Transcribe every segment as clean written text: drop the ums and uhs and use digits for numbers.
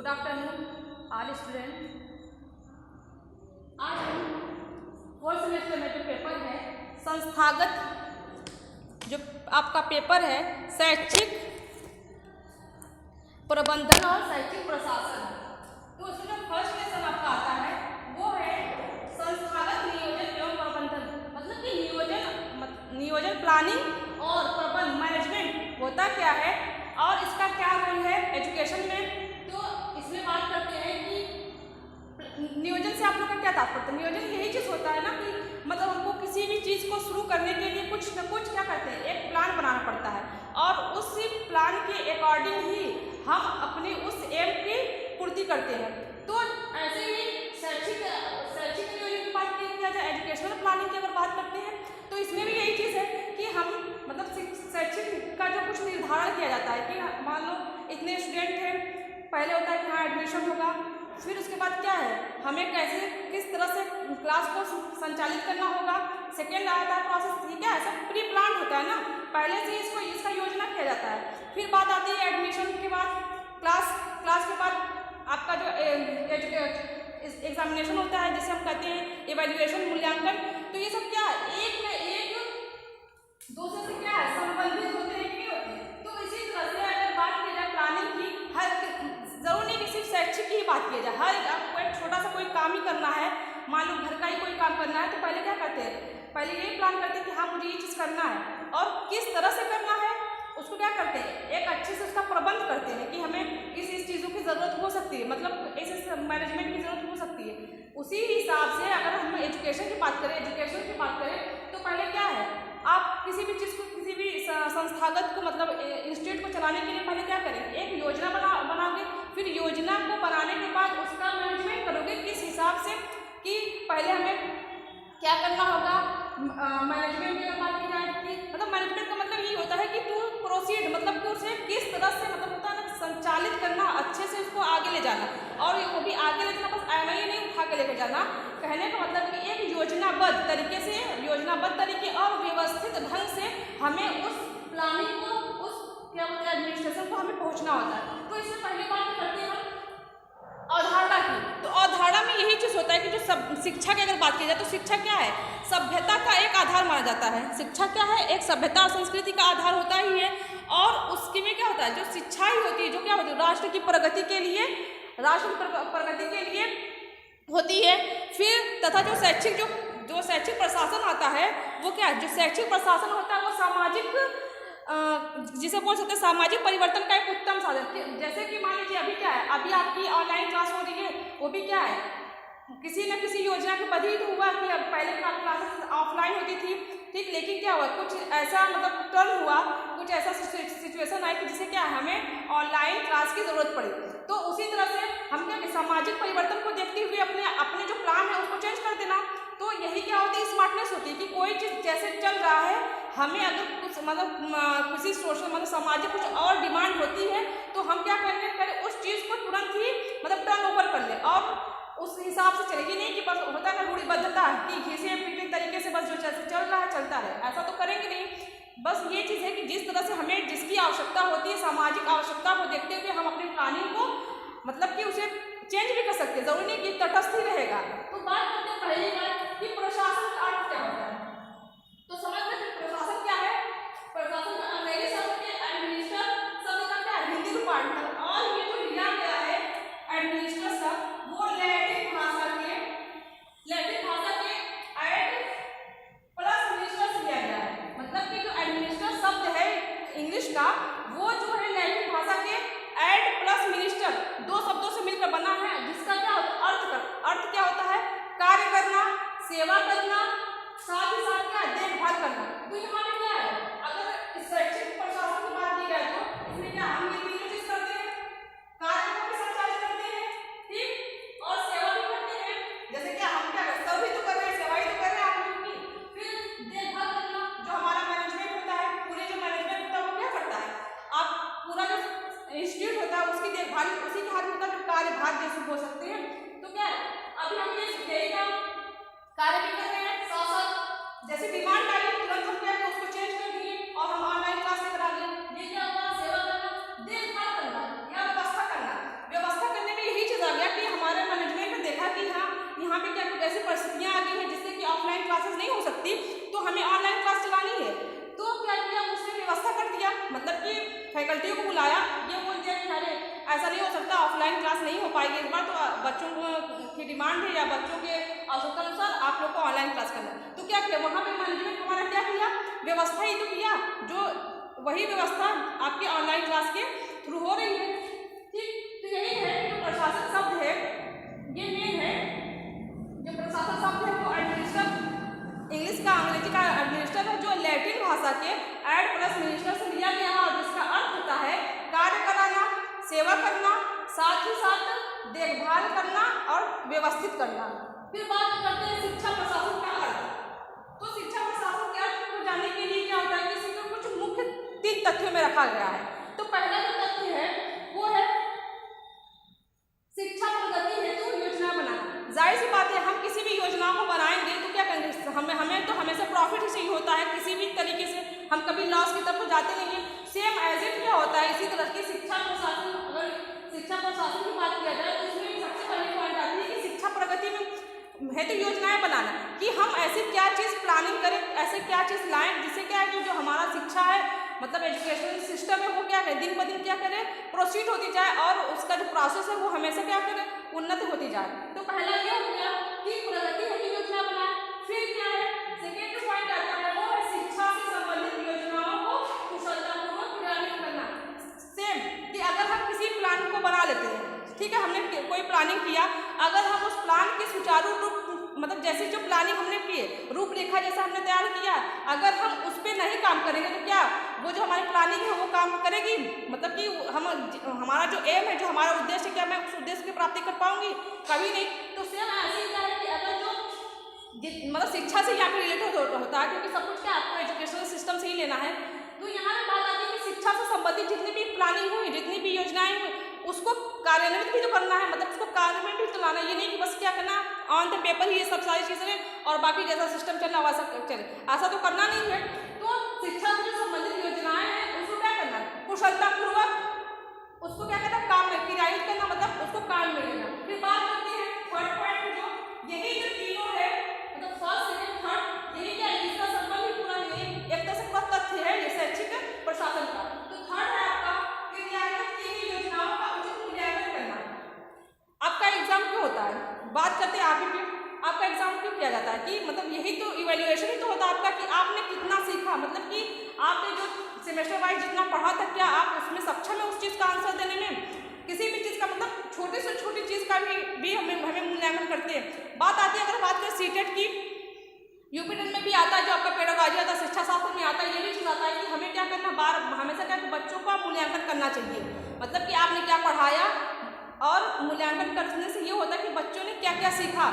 Good afternoon all student. आज हम fourth semester में जो पेपर है संस्थागत, जो आपका पेपर है शैक्षिक प्रबंधन और शैक्षिक प्रशासन, तो उसमें जो फर्स्ट लेसन आपका आता है वो है संस्थागत नियोजन एवं प्रबंधन। मतलब कि नियोजन प्लानिंग और प्रबंधन मैनेजमेंट होता क्या है और इसका क्या रोल है एजुकेशन में। तो इसमें बात करते हैं कि नियोजन से आप लोग का क्या तात्पर्य है। नियोजन यही चीज़ होता है ना कि मतलब हमको किसी भी चीज़ को शुरू करने के लिए कुछ न कुछ क्या करते हैं, एक प्लान बनाना पड़ता है और उसी प्लान के अकॉर्डिंग ही हम अपनी उस एम की पूर्ति करते हैं। तो ऐसे ही शैक्षिक नियोजन की बात किया जाए, एजुकेशनल प्लानिंग की अगर बात करते हैं तो इसमें भी यही चीज़ है कि हम मतलब शैक्षिक का जो कुछ निर्धारण किया जाता है कि मान लो इतने स्टूडेंट हैं, पहले होता है कि हाँ एडमिशन होगा, फिर उसके बाद क्या है हमें कैसे किस तरह से क्लास को संचालित करना होगा। सेकेंड आता है प्रोसेस, ठीक है, सब प्री प्लान होता है ना, पहले से इसका योजना किया जाता है। फिर बात आती है एडमिशन के बाद, क्लास के बाद आपका जो एग्जामिनेशन होता है जिसे हम कहते हैं इवैल्यूएशन, मूल्यांकन। तो ये सब क्या है एक में एक दूसरे से क्या है संबंधित होते हैं कि नहीं होते। तो इसी तरह से अगर बात की जाए प्लानिंग की, हर जरूर नहीं कि सिर्फ शैक्षिक की ही बात की जाए, हर आपको एक छोटा सा कोई काम ही करना है, मान लो घर का ही कोई काम करना है, तो पहले क्या करते हैं, पहले यही प्लान करते हैं कि हाँ मुझे ये चीज़ करना है और किस तरह से करना है उसको क्या करते हैं, एक अच्छे से उसका प्रबंध करते हैं कि हमें इस चीज़ों की ज़रूरत हो सकती है, मतलब इस मैनेजमेंट की ज़रूरत हो सकती है। उसी हिसाब से अगर हम एजुकेशन की बात करें तो पहले क्या है, आप किसी भी चीज़ को, किसी भी संस्थागत को मतलब इंस्टीट्यूट को चलाने के लिए पहले क्या करेंगे, एक योजना बनाओगे, फिर योजना को बनाने के बाद उसका मैनेजमेंट करोगे किस हिसाब से कि पहले हमें क्या करना होगा। मैनेजमेंट की बात की जाए कि मतलब मैनेजमेंट का मतलब ये होता है कि टू प्रोसीड, मतलब कि उसे किस तरह से मतलब होता है ना संचालित करना, अच्छे से उसको आगे ले जाना, और वो भी आगे ले जाना बस ऐसे ही नहीं उठा के लेके जाना। कहने का मतलब कि एक योजनाबद्ध तरीके और व्यवस्थित ढंग से हमें उस प्लानिंग को, उस क्या बोलते हैं एडमिनिस्ट्रेशन को हमें पहुंचना होता है। तो इससे पहले बात करते हैं अवधारणा की। तो अवधारणा में यही चीज़ होता है कि जो सब शिक्षा की अगर बात की जाए तो शिक्षा क्या है, सभ्यता का एक आधार माना जाता है। शिक्षा क्या है, एक सभ्यता और संस्कृति का आधार होता ही है, और उसके में क्या होता है, जो शिक्षा ही होती है जो क्या होती है राष्ट्र की प्रगति के लिए होती है। फिर तथा जो शैक्षिक प्रशासन आता है वो क्या है, जो शैक्षिक प्रशासन होता है वो सामाजिक जिसे बोल सकते हैं सामाजिक परिवर्तन का एक उत्तम साधन। जैसे कि मान लीजिए अभी क्या है, अभी आपकी ऑनलाइन क्लास हो रही है, वो भी क्या है किसी न किसी योजना के बदल तो हुआ कि अब पहले क्लासेस ऑफलाइन होती थी, ठीक, लेकिन क्या हुआ कुछ ऐसा मतलब टर्न हुआ, कुछ ऐसा सिचुएशन आई कि जिसे क्या हमें ऑनलाइन क्लास की ज़रूरत पड़ी। तो उसी तरह से हम क्या सामाजिक परिवर्तन को देखते हुए अपने जो प्लान है उसको चेंज कर देना। तो यही क्या होती है, स्मार्टनेस होती है कि कोई चीज़ जैसे चल रहा है, हमें अगर कुछ मतलब किसी सोशल मतलब सामाजिक कुछ और डिमांड होती है तो हम क्या करें उस चीज़ को तुरंत ही मतलब टर्न ओवर कर लें और उस हिसाब से चलेगी, नहीं कि बस होता है रूढ़िबद्धता कि घिसे पीटे तरीके से बस जो चल रहा है चलता रहे, ऐसा तो करेंगे नहीं। बस ये चीज़ है कि जिस तरह से हमें जिसकी आवश्यकता होती है, सामाजिक आवश्यकता को देखते हुए हम अपनी प्लानिंग को मतलब कि उसे चेंज भी कर सकते हैं, जरूरी नहीं कि तटस्थ ही रहेगा। तो बात करते हैं पहली बात कि प्रशासन का अर्थ क्या होता है। तो समझ लेते हैं प्रशासन क्या है। प्रशासन का अंग्रेजी शब्द के एडमिनिस्टर शब्द का क्या है, हिंदी डिपार्टमेंट, और ये जो लिया गया है एडमिनिस्टर शब्द वो लैटिन भाषा के एड प्लस मिनिस्टर से लिया गया है। मतलब कि जो एडमिनिस्टर शब्द है इंग्लिश का वो जो है लैटिन भाषा के एड प्लस मिनिस्टर दो शब्दों से मिलकर बना है, जिसका क्या होता है अर्थ क्या होता है, कार्य करना, सेवा करना, क्लासेस नहीं हो सकती तो हमें ऑनलाइन क्लास चलानी है। तो क्या किया, उसने व्यवस्था कर दिया, मतलब कि फैकल्टियों को बुलाया, ये बोल दिया कि अरे ऐसा नहीं हो सकता, ऑफलाइन क्लास नहीं हो पाएगी इस बार, तो बच्चों की डिमांड है या बच्चों के आवश्यकता अनुसार आप लोग को ऑनलाइन क्लास करना है। तो क्या किया, वहाँ पे मैनेजमेंट हमारा क्या किया, व्यवस्था ही तो किया, जो वही व्यवस्था आपकी ऑनलाइन क्लास के थ्रू हो रही है। ठीक, तो यही है जो प्रशासन शब्द है, ये मेन है। जो प्रशासन शब्द है वो एडमिनिस्टर, इंग्लिश का अंग्रेजी का एडमिनिस्टर है, जो लैटिन भाषा के एड प्लस मिनिस्टर से लिया गया है और जिसका अर्थ होता है कार्य कराना, सेवा करना, साथ ही साथ देखभाल करना और व्यवस्थित करना। फिर बात करते हैं शिक्षा प्रशासन का अर्थ। तो शिक्षा प्रशासन के अर्थ को जानने के लिए क्या होता है कि इसको कुछ मुख्य 3 तथ्यों में रखा गया है। तो पहला जो तथ्य है वो है शिक्षा प्रगति हेतु योजना बनाना। जाहिर सी बात है, हम किसी भी योजना को बनाएंगे तो क्या करेंगे, हमें तो हमेशा प्रॉफिट ही चाहिए होता है, किसी भी तरीके से हम कभी लॉस की तरफ जाते नहीं है। सेम एज इट क्या होता है, इसी तरह की शिक्षा प्रशासन, अगर शिक्षा प्रशासन की बात किया जाए तो इसमें सबसे पहले पॉइंट आती है कि शिक्षा प्रगति में हेतु योजनाएं बनाना, कि हम ऐसी क्या चीज़ प्लानिंग करें, ऐसे क्या चीज़ लाएं जिससे क्या है कि जो हमारा शिक्षा है, मतलब एजुकेशनल सिस्टम है, वो क्या करे, दिन ब दिन क्या करे, प्रोसीड होती जाए और उसका जो प्रोसेस है वो हमेशा क्या करे, उन्नति होती जाए। तो पहला ये हो गया कि प्रगति हेतु योजना बनाए। फिर क्या है, सेकेंड जो पॉइंट आता है वो है शिक्षा से संबंधित योजनाओं को कुशलतापूर्वक क्रियान्वित करना। सेम कि अगर हम किसी प्लान को बना लेते हैं, ठीक है, हमने कोई प्लानिंग किया, अगर हम उस प्लान के सुचारू रूप, मतलब जैसे जो प्लानिंग हमने की, रूपरेखा जैसा हमने तैयार किया, अगर हम उस पर नहीं काम करेंगे तो क्या वो जो हमारी प्लानिंग है वो काम करेगी, मतलब कि हमारा जो एम है, जो हमारा उद्देश्य है, क्या मैं उस उद्देश्य की प्राप्ति कर पाऊंगी, कभी नहीं। तो सेम ऐसे ही है कि अगर जो मतलब शिक्षा से यहाँ पे रिलेटेड होता है, क्योंकि सब कुछ क्या आपको एजुकेशनल सिस्टम से ही लेना है। तो यहाँ पे बात आती है कि शिक्षा से संबंधित जितनी भी प्लानिंग हुई, जितनी भी योजनाएं हुई, उसको कार्यान्वित भी तो करना है, मतलब उसको कार्य में भी तो लाना, ये नहीं कि बस क्या करना ऑन द पेपर ही ये सब सारी चीज़ें और बाकी जैसा सिस्टम चल रहा वैसा चले, ऐसा तो करना नहीं है। तो शिक्षा से जो संबंधित योजनाएं हैं उसको क्या करना, कुशलतापूर्वक उसको क्या करना, काम में क्रियान्वित करना, मतलब उसको काम में लेना। फिर बात करते हैं थर्ड पॉइंट, जो यही जो तीनों है, मतलब फर्स्ट सेकेंड थर्ड, यही क्या है, इसका संबंध भी पूरा यही एक तरह से पूरा तथ्य है ये शैक्षिक प्रशासन का। तो थर्ड है आपका क्रियान्वित की गई योजनाओं का उचित मूल्यांकन करना। आपका एग्जाम क्यों होता है, बात करते हैं आप ही, आपका एग्जाम क्यों किया जाता है, कि मतलब यही तो इवैल्यूएशन ही तो होता है आपका, कि आपने कितना सीखा, मतलब कि आपने जो सेमेस्टर वाइज जितना पढ़ा था, क्या आप उसमें सक्षम है उस चीज़ का आंसर देने में, किसी भी चीज़ का, मतलब छोटे से छोटी चीज़ का भी हमें मूल्यांकन करते हैं। बात आती है, अगर बात करें सीटेट की, यूपीटेट में भी आता है, जो आपका पेडागॉजी आता है, शिक्षा शास्त्र में आता है, ये भी चीज़ आता है कि हमें क्या करना, हमेशा क्या कि बच्चों का मूल्यांकन करना चाहिए, मतलब कि आपने क्या पढ़ाया, और मूल्यांकन करने से ये होता है कि बच्चों ने क्या क्या सीखा,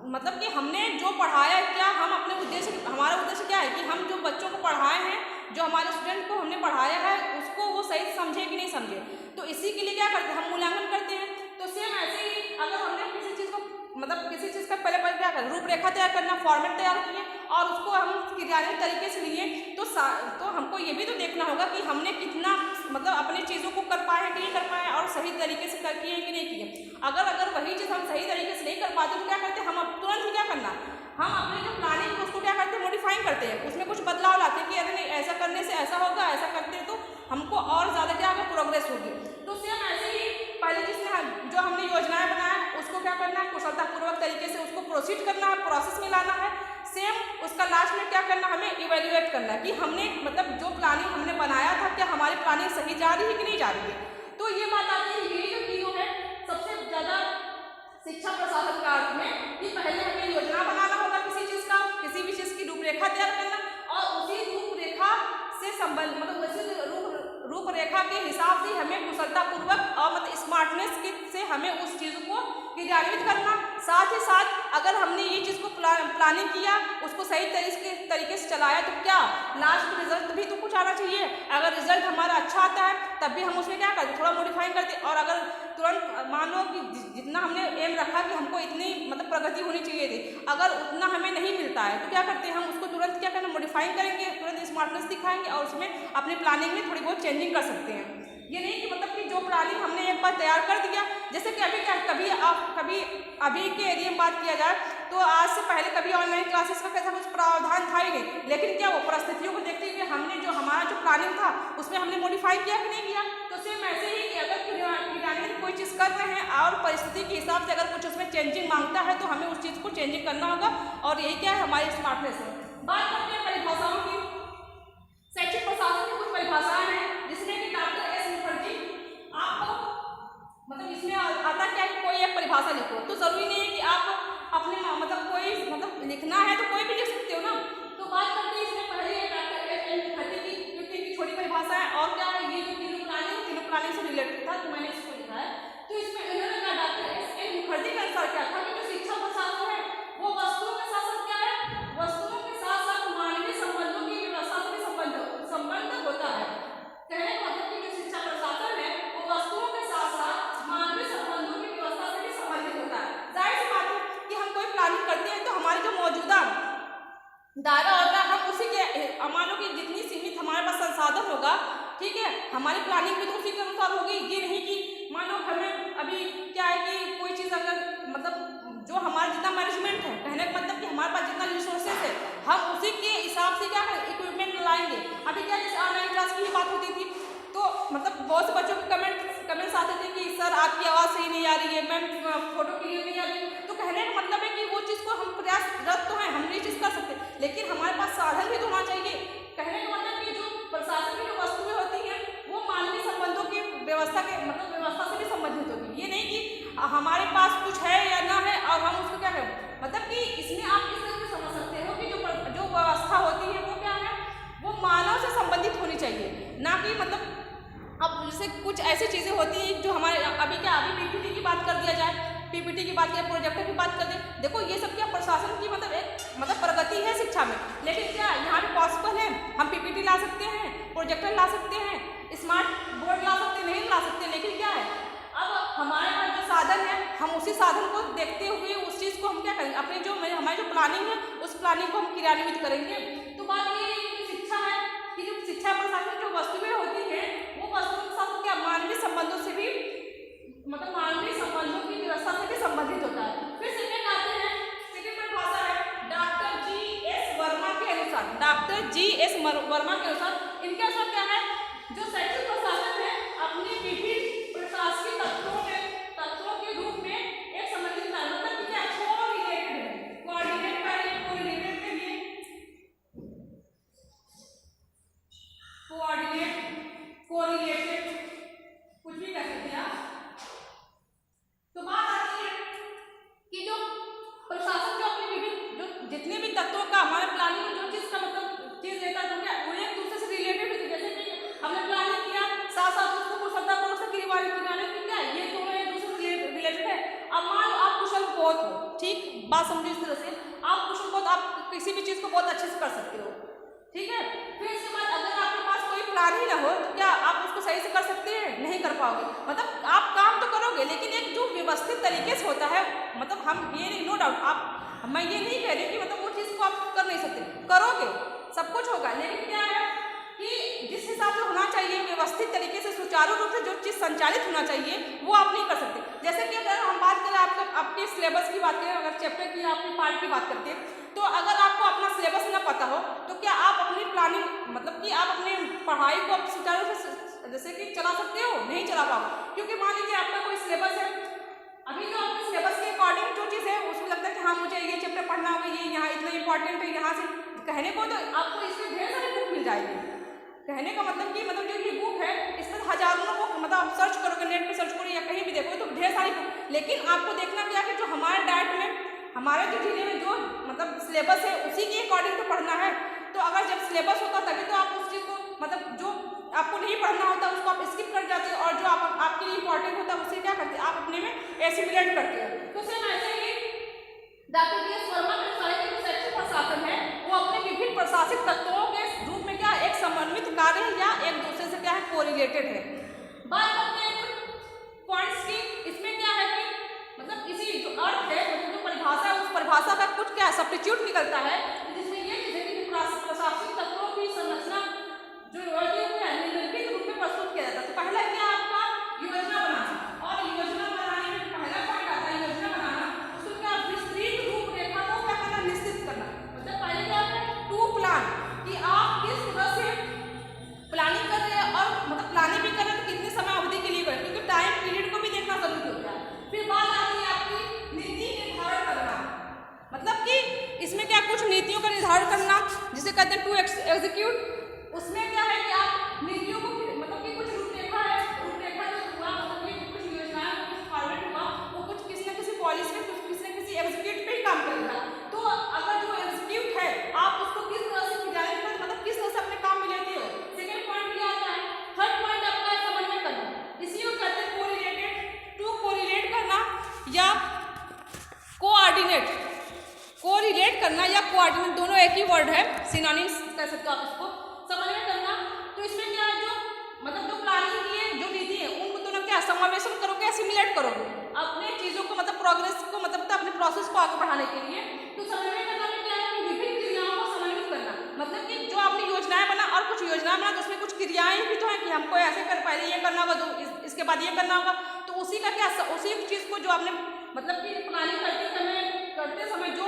मतलब कि हमने जो पढ़ाया, क्या हम अपने उद्देश्य, हमारा उद्देश्य क्या है कि हम जो बच्चों को पढ़ाए हैं, जो हमारे स्टूडेंट को हमने पढ़ाया है, उसको वो सही समझे कि नहीं समझे, तो इसी के लिए क्या करते हैं, हम मूल्यांकन करते हैं। तो सेम ऐसे ही अगर हमने किसी चीज़ को, मतलब किसी चीज़ का पहले क्या करना, रूपरेखा तैयार करना, फॉर्मेट तैयार किए और उसको हम क्रियान्वित तरीके से लिए, तो हमको ये भी तो देखना होगा कि हमने कितना, मतलब अपनी चीज़ों को कर पाए कि नहीं कर पाए, और सही तरीके से किए कि नहीं किए। अगर वही चीज़ हम सही तरीके से नहीं कर पाते तो क्या करते हैं, हम अब तुरंत ही क्या करना, हम अपनी जो प्लानिंग है उसको क्या करते हैं, मॉडिफाइंग करते हैं, उसमें कुछ बदलाव लाते हैं कि अरे नहीं ऐसा करने से ऐसा होगा, ऐसा करते हैं तो हमको और ज़्यादा क्या होगा, प्रोग्रेस होगी। तो सेम ऐसे ही पहले जिसने जो हमने योजनाएं बनाया उसको क्या करना है, कुशलतापूर्वक तरीके से उसको प्रोसीड करना है, प्रोसेस में लाना है। सेम उसका लास्ट में क्या करना, हमें इवेल्युएट करना है कि हमने, मतलब जो प्लानिंग हमने बनाया था, क्या हमारी प्लानिंग सही जा रही है कि नहीं जा रही है। तो ये बात आती है, ये जो तीनों है सबसे ज़्यादा शिक्षा प्रशासन का अर्थ में, कि पहले हमें योजना बनाना होगा किसी चीज़ का, किसी भी चीज़ की रूपरेखा तैयार करना, और उसी रूपरेखा से संबंध, मतलब उसी रूपरेखा के हिसाब से हमें कुशलतापूर्वक और मतलब स्मार्टनेस से हमें उस चीज़ को क्रियान्वित करना। साथ ही साथ अगर हमने ये चीज़ को प्लानिंग किया, उसको सही तरीके से चलाया, तो क्या लास्ट रिजल्ट भी तो कुछ आना चाहिए। अगर रिजल्ट हमारा अच्छा आता है तब भी हम उसमें क्या करते, थोड़ा मॉडिफाई करते, और अगर तुरंत मान लो कि जितना हमने एम रखा कि हमको इतनी मतलब प्रगति होनी चाहिए थी, अगर उतना हमें नहीं मिलता है तो क्या करते हैं, हम उसको तुरंत क्या करना, मॉडिफाई करेंगे, तुरंत स्मार्टनेस दिखाएंगे और उसमें अपनी प्लानिंग में थोड़ी बहुत चेंजिंग कर सकते हैं। ये नहीं कि मतलब कि जो प्लानिंग हमने एक बार तैयार कर दिया, जैसे कि कभी अभी के एरिया में बात किया जाए तो आज से पहले कभी ऑनलाइन क्लासेस का परिस्थितियों को देखते हुए हमने जो हमारा जो प्लानिंग था उसमें हमने मॉडिफाई किया कि नहीं किया। तो सेम ऐसे ही कि अगर क्रियान्वित कोई चीज़ कर रहे हैं और परिस्थिति के हिसाब से अगर कुछ उसमें चेंजिंग मांगता है तो हमें उस चीज़ को चेंजिंग करना होगा, और यही क्या है हमारी स्मार्टनेस है। बात करते हैं परिभाषाओं की। शैक्षिक प्रशासन की कुछ परिभाषाएं हैं जिसमें कि डॉक्टर एस मुखर्जी आपको मतलब इसमें आता क्या है, कोई एक परिभाषा लिखो। तो जरूरी नहीं है कि आप अपने मतलब कोई मतलब लिखना है तो कोई भी लिख सकते हो ना। तो बात करते हैं इसमें पहले डॉक्टर एस मुखर्जी की, क्योंकि इनकी छोटी परिभाषा है और क्या है ये जो तीनों प्लानिंग से रिलेटेड था तो मैंने इसको लिखा है। तो इसमें इन्होंने कहा डॉक्टर एस मुखर्जी के अनुसार क्या था कि जो शिक्षा प्रशासन है वो वस्तुओं के साथ साथ क्या है, वस्तुओं के साथ साथ मानवीय संबंधों की व्यवस्था से भी संबंध होता है। कहने का मतलब कि जो शिक्षा प्रशासन है वो वस्तुओं के साथ साथ मानवीय संबंधों की व्यवस्था से भी संबंधित होता है। जाहिर सी बात है कि हम कोई प्लानिंग करते हैं तो हमारी जो मौजूदा दायरा होता है हम उसी के मानो कि जितनी सीमित हमारे पास संसाधन होगा, ठीक है, हमारी प्लानिंग भी तो उसी के अनुसार होगी। ये नहीं कि मानो हमें अभी क्या है कि कोई चीज़ अगर मतलब जो हमारा जितना मैनेजमेंट है, कहने का मतलब कि हमारे पास जितना रिसोर्सेज है हम उसी के हिसाब से क्या है इक्विपमेंट लाएंगे। अभी क्या जैसे ऑनलाइन क्लास की ही बात होती थी तो मतलब बहुत से बच्चों के कमेंट्स आते थे कि सर आपकी आवाज़ सही नहीं आ रही है, मैम फोटो क्लियर नहीं आ रही है। तो कहने का मतलब है कि वो चीज़ को हम प्रयासरत तो हैं, हम ये चीज़ कर सकते, लेकिन हमारे पास साधन भी तो होना चाहिए। कहने का मतलब कि जो प्रशासन की जो वस्तुएं होती हैं वो मानवीय संबंधों की व्यवस्था के मतलब व्यवस्था से भी संबंधित होगी। ये नहीं कि हमारे पास कुछ है या ना है और हम उसको क्या करें, मतलब कि इसमें आप इस तरह से समझ सकते हो कि जो व्यवस्था होती है वो क्या है, वो मानव से संबंधित होनी चाहिए, ना कि मतलब अब जैसे कुछ ऐसी चीज़ें होती हैं जो हमारे अभी पीपीटी की बात कर दिया जाए, पीपीटी की बात करें, प्रोजेक्टर की बात कर दें। देखो ये सब क्या प्रशासन की मतलब एक प्रगति है शिक्षा में, लेकिन क्या यहाँ पे पॉसिबल है हम पीपीटी ला सकते हैं, प्रोजेक्टर ला सकते हैं, स्मार्ट बोर्ड ला सकते हैं, नहीं ला सकते। लेकिन क्या है अब हमारे पास जो साधन है हम उसी साधन को देखते हुए उस चीज़ को हम क्या करेंगे, अपनी जो हमारी जो प्लानिंग है उस प्लानिंग को हम क्रियान्वित करेंगे। तो बात ये है कि शिक्षा है कि जो शिक्षा प्रशासन जो वस्तुएं होती हैं वो वस्तुओं के साथ क्या मानवीय संबंधों से भी मतलब मानवीय संबंधों की व्यवस्था से भी संबंधित होता है। फिर सेकंड आते हैं, सेकंड परिभाषा है डॉक्टर जी एस वर्मा के अनुसार। डॉक्टर जी एस वर्मा के अनुसार इनके अनुसार क्या है, जो शैक्षिक प्रशासन है अपने विभिन्न प्रशासकीय तत्वों के रूप में एक संबंधित मतलब क्या कोरिलेटेड है, कोऑर्डिनेट करेंगे, कोरिलेटेड के लिए कोरिलेटेड कुछ भी कह सकते हैं आप। तो बात आती है कि जो प्रशासन जो अपने विभिन्न जो जितने भी तत्वों का हमारे प्लानिंग में जो चीज़ का मतलब चीज़ लेता है तो क्या वो एक दूसरे से रिलेटेड होती है। जैसे कि हमने प्लानिंग किया साथ साथ उसको कुशलतापूर्वक से किराने की क्या ये दोनों एक दूसरे से रिलेटेड है। अब मान लो आप कुशल बहुत हो, ठीक बात समझो इस तरह से, आप कुशल बहुत आप किसी भी चीज़ को बहुत अच्छे से कर सकते हो, ठीक है। फिर इसके बाद अगर आपके पास कोई प्लान ही ना हो तो क्या आप उसको सही से कर सकते हैं, नहीं कर पाओगे। मतलब आप काम तो करोगे लेकिन एक जो व्यवस्थित तरीके से होता है, मतलब हम ये नहीं, नो डाउट आप मैं ये नहीं कह रही कि मतलब वो चीज़ को आप कर नहीं सकते, करोगे सब कुछ होगा, लेकिन क्या है कि जिस हिसाब से होना चाहिए व्यवस्थित तरीके से सुचारू रूप से जो चीज़ संचालित होना चाहिए वो आप नहीं कर सकते। जैसे कि अगर हम बात करें आपके सिलेबस की बात करें, अगर चैप्टर की आपकी पार्ट की बात करते हैं तो अगर आपको अपना सिलेबस ना पता हो तो क्या आप अपनी प्लानिंग मतलब कि आप अपनी पढ़ाई को आप सुचारू रूप से जैसे कि चला सकते हो, नहीं चला पाओगे। क्योंकि मान लीजिए आपका कोई सिलेबस है, अभी जो आपके सिलेबस के अकॉर्डिंग जो चीज़ है उसमें लगता है कि हाँ मुझे ये चैप्टर पढ़ना होगा, ये यहाँ इतना इंपॉर्टेंट है, यहाँ से कहने को तो आपको इसमें ढेर सारी बुक मिल जाएगी। कहने का मतलब कि मतलब जो ये बुक है इस पर हजारों बुक मतलब आप सर्च करोगे, नेट पे सर्च करो या कहीं भी देखोगे तो ढेर सारी बुक, लेकिन आपको देखना क्या है जो हमारे डाइट में हमारे जो जिले में जो मतलब सिलेबस है उसी के अकॉर्डिंग तो पढ़ना है। तो अगर जब सिलेबस होता तभी तो आप उस चीज़ को मतलब जो आपको नहीं पढ़ना होता उसको आप स्किप कर जाते हो और जो आपके लिए इंपॉर्टेंट होता है उसे क्या करते हैं आप अपने में एसिमुलेट करते हो। तो सेम ऐसे ही डॉक्टर डी एस वर्मा के अनुसार जो शैक्षिक प्रशासन है वो अपने विभिन्न प्रशासनिक तत्वों के रूप में क्या एक समन्वित कार्य या एक दूसरे से क्या है कोरिलेटेड है। बात करते हैं कुछ पॉइंट्स की, इसमें क्या है कि मतलब इसी जो अर्थ है जो परिभाषा है उस परिभाषा का कुछ क्या सब्स्टिट्यूट निकलता है जिसमें ये चीज़ है कि प्रशासनिक तत्वों की संरचना जो निम्नलिखित रूप में प्रस्तुत किया जाता है। तो पहला क्या आपका योजना बनाना, और योजना बनाने में पहला पॉइंट आता है योजना बनाना, उसको क्या विस्तृत रूपरेखा को क्या करना निश्चित करना। मतलब पहले क्या है टू प्लान कि आप किस कहते हैं टू एग्जीक्यूट। उसमें क्या है कि आप नीतियों को मतलब कि कुछ रूपरेखा है, रूपरेखा जो हुआ मतलब कि कुछ योजनाएं कुछ फॉर्मेट हुआ वो कुछ किसी न किसी पॉलिसी में कुछ किसी न किसी एग्जीक्यूट पे ही काम करेगा। तो अगर जो एग्जीक्यूट है आप उसको किस तरह से क्रियान्वित कर मतलब किस तरह से अपने काम में लेते हो। सेकेंड पॉइंट क्या आता है, थर्ड पॉइंट आपका है समन्वय करना। इसी को कहते हैं कोरिलेटेड। टू कोरिलेट करना या कोऑर्डिनेट। कोरिलेट करना या कोऑर्डिनेट दोनों एक ही वर्ड है, सिनोनिम्स कह सकते हो आप इसको। समन्वय करना तो इसमें क्या है, जो मतलब जो प्लानिंग की है जो नीति है उनको दोनों क्या समावेशन करोगे, एसिमुलेट करोगे अपने चीज़ों को मतलब प्रोग्रेस को मतलब अपने प्रोसेस को आगे बढ़ाने के लिए। तो समन्वय करना में क्या है कि विभिन्न क्रियाओं को समन्वित करना, मतलब कि जो आपने योजनाएं बना और कुछ योजनाएं बना तो उसमें कुछ क्रियाएं भी तो है कि हमको ऐसे कर पहले ये करना होगा तो इसके बाद ये करना होगा। तो उसी का क्या उसी चीज़ को जो आपने मतलब कि प्लानिंग करते समय जो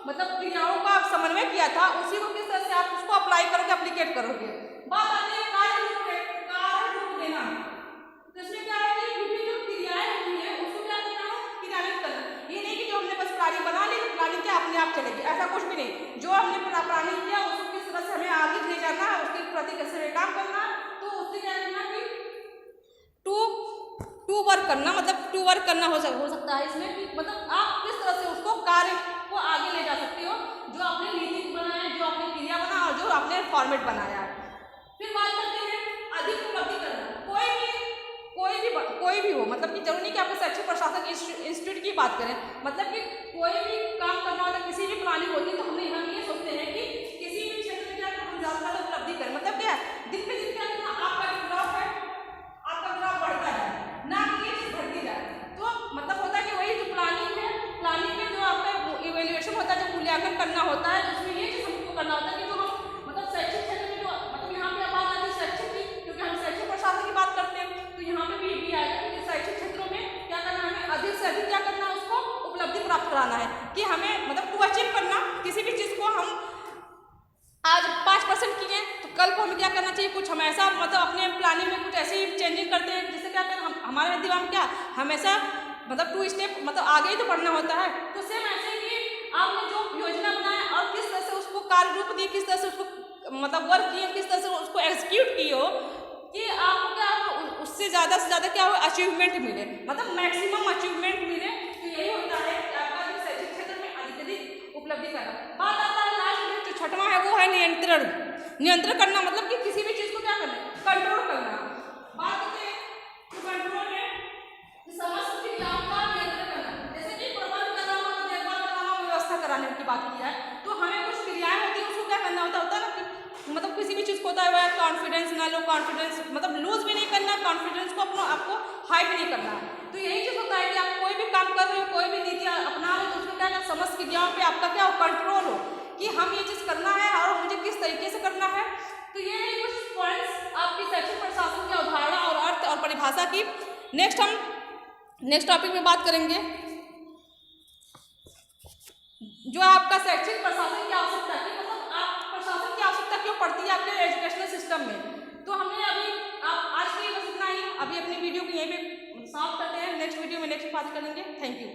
मतलब क्रियाओं का समन्वय किया था उसी को किस तरह से आप उसको अप्लाई करोगे, एप्लीकेट करोगे। बात आती है कार्य रूप देना। तो इसमें क्या है कि विभिन्न जो क्रियाएं होती हैं उसको क्या करना है, क्रियान्वित करना। ये नहीं कि जो हमने बस प्लानिंग बना ली तो प्लानिंग क्या अपने आप चलेगी, ऐसा कुछ भी नहीं। जो हमने प्लानिंग किया उसको किस तरह से हमें आगे ले जाना है, उसके प्रति कैसे हमें काम करना है। तो उससे क्या करना कि टू वर्क करना, मतलब टू वर्क करना हो सकता है इसमें कि मतलब आप किस तरह से उसको कार्य को आगे ले जा सकते हो, जो आपने नीति बनाया है, जो आपने क्रिया बना और जो आपने फॉर्मेट बनाया है। फिर बात करते हैं अधिक उपलब्धि करना। कोई भी हो, मतलब कि जरूरी नहीं कि आपको शैक्षिक प्रशासन इंस्टीट्यूट की बात करें, मतलब कि कोई भी काम करना होता है, किसी भी प्लानिंग होती है तो हम ये सोचते हैं कि किसी भी क्षेत्र में क्या हम ज़्यादा उपलब्धि करें। मतलब क्या है दिन पे दिन क्या करना, आपका ग्राफ है, आपका ग्राफ बढ़ता है ना कि ये चीज़ घटती जाए। तो मतलब होता है कि वही जो प्लानिंग है, प्लानिंग में जो आपका इवेल्युएशन होता है, जो मूल्यांकन करना होता है, उसमें ये चीज़ हमको करना होता है कि जो हम मतलब शैक्षिक क्षेत्र में जो मतलब यहाँ पे बात आती है शैक्षिक की, क्योंकि हम शैक्षिक प्रशासन की बात करते हैं तो यहाँ पे भी ये आएगा कि शैक्षिक क्षेत्रों में क्या करना है, हमें अधिक से अधिक क्या करना है, उसको उपलब्धि प्राप्त कराना है कि हमें मतलब टू अचीव करना किसी भी चीज़ को। हम आज 5% किए तो कल को हमें क्या करना चाहिए, कुछ हम ऐसा मतलब अपने प्लानिंग में कुछ ऐसी चेंजिंग करते हैं जिससे क्या करें हमारे दिमाग में क्या हमेशा मतलब 2 स्टेप मतलब आगे ही तो बढ़ना होता है। तो सेम ऐसे ही आपने जो योजना बनाया और किस तरह से उसको कार्य रूप दिए, किस तरह से उसको मतलब वर्क किए, किस तरह से उसको एग्जीक्यूट किए हो कि आपको क्या उससे ज़्यादा से ज़्यादा क्या हो अचीवमेंट मिले, मतलब मैक्सिमम अचीवमेंट मिले। तो यही होता है कि आपका जो शैक्षिक क्षेत्र में अधिक उपलब्धि करना। बात आता है लास्ट में जो छठवां है वो है नियंत्रण। नियंत्रण करना मतलब कि किसी भी चीज़ को क्या करना, कंट्रोल करना। बात करते हैं कंट्रोल में समस्त क्रियाओं का नियंत्रण करना, जैसे कि प्रबंध करना मतलब देखभाल करना, व्यवस्था कराने की बात की है तो हमें कुछ क्रियाएं होती है उसको क्या करना होता है ना कि मतलब किसी भी चीज़ को होता है कॉन्फिडेंस ना लो, कॉन्फिडेंस मतलब लूज भी नहीं करना, कॉन्फिडेंस को अपना आपको हाई भी नहीं करना। तो यही चीज़ होता है कि आप कोई भी काम कर रहे हो, कोई भी नीति अपना रहे हो तो उसमें क्या है समस्त क्रियाओं पे आपका क्या कंट्रोल हो कि हम ये चीज़ करना है और मुझे किस तरीके से करना है। तो ये है कुछ पॉइंट्स आपकी शैक्षिक प्रशासन की अवधारणा और अर्थ और परिभाषा की। नेक्स्ट टॉपिक में बात करेंगे जो आपका शैक्षिक प्रशासन की आवश्यकता है, मतलब आप प्रशासन की आवश्यकता क्यों पड़ती है आपके एजुकेशनल सिस्टम में। तो हमने अभी आज के लिए बस इतना ही, अभी अपनी वीडियो को यहीं पे समाप्त करते हैं। नेक्स्ट वीडियो में नेक्स्ट बात करेंगे। Thank you.